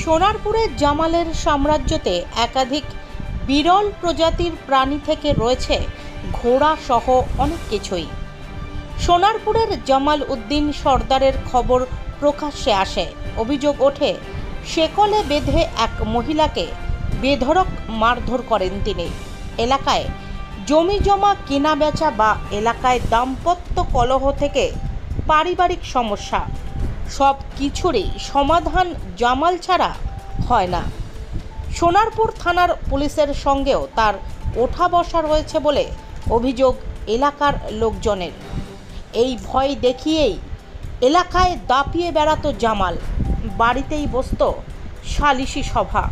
সোনারপুরের জামালের সাম্রাজ্যতে একাধিক বিরল প্রজাতির প্রাণী থেকে রয়েছে ঘোড়া সহ অনেক কিছুই। সোনারপুরের জামাল উদ্দিন সর্দারের খবর প্রকাশ্যে আসে। অভিযোগ ওঠে, শেকলে বেঁধে এক মহিলাকে বেধড়ক মারধর করেন তিনি। এলাকায় জমি জমা কেনা বেচা বা এলাকায় দাম্পত্য কলহ থেকে পারিবারিক সমস্যা, সব কিছুরই সমাধান জামাল ছাড়া হয় না। সোনারপুর থানার পুলিশের সঙ্গেও তার ওঠা বসা রয়েছে বলে অভিযোগ এলাকার লোকজনের। এই ভয় দেখিয়েই এলাকায় দাপিয়ে বেড়াতো জামাল। বাড়িতেই বসতো সালিশি সভা,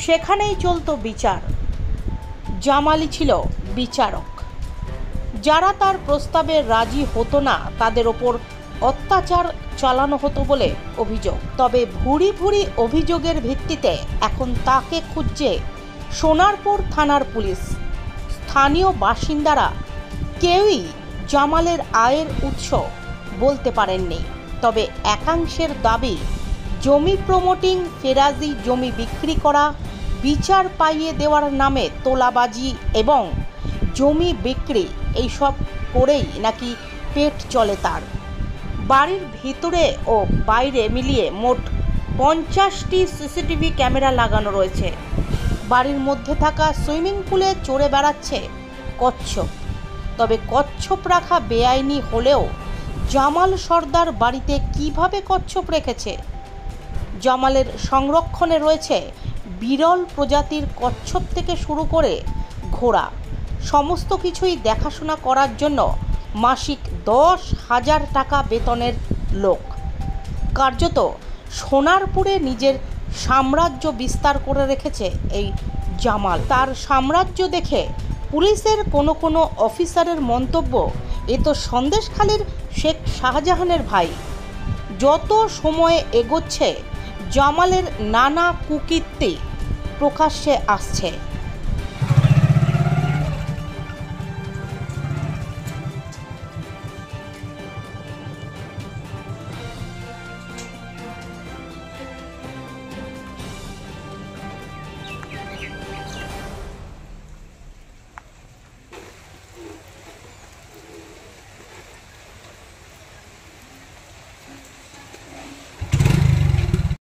সেখানেই চলতো বিচার। জামালই ছিল বিচারক। যারা তার প্রস্তাবে রাজি হতো না তাদের ওপর অত্যাচার চালানো হতো বলে অভিযোগ। তবে ভুরি ভুরি অভিযোগের ভিত্তিতে এখন তাকে খুঁজছে সোনারপুর থানার পুলিশ। স্থানীয় বাসিন্দারা কেউই জামালের আয়ের উৎস বলতে পারেননি। তবে একাংশের দাবি, জমি প্রমোটিং, ফেরাজি জমি বিক্রি করা, বিচার পাইয়ে দেওয়ার নামে তোলাবাজি এবং জমি বিক্রি, এইসব করেই নাকি পেট চলে তার। বাড়ির ভিতরে ও বাইরে মিলিয়ে মোট 50টি সিসিটিভি ক্যামেরা লাগানো রয়েছে। বাড়ির মধ্যে থাকা সুইমিং পুলে চড়ে বেড়াচ্ছে কচ্ছপ। তবে কচ্ছপ রাখা বেআইনি হলেও জামাল সর্দার বাড়িতে কিভাবে কচ্ছপ রেখেছে? জামালের সংরক্ষণে রয়েছে বিরল প্রজাতির কচ্ছপ থেকে শুরু করে ঘোড়া, সমস্ত কিছুই দেখাশোনা করার জন্য মাসিক 10,000 টাকা বেতনের লোক। কার্যত সোনারপুরে নিজের সাম্রাজ্য বিস্তার করে রেখেছে এই জামাল। তার সাম্রাজ্য দেখে পুলিশের কোনো অফিসারের মন্তব্য, এ তো সন্দেশখালীর শেখ শাহজাহানের ভাই। যত সময় এগোচ্ছে জামালের নানা কুকীর্তি প্রকাশ্যে আসছে।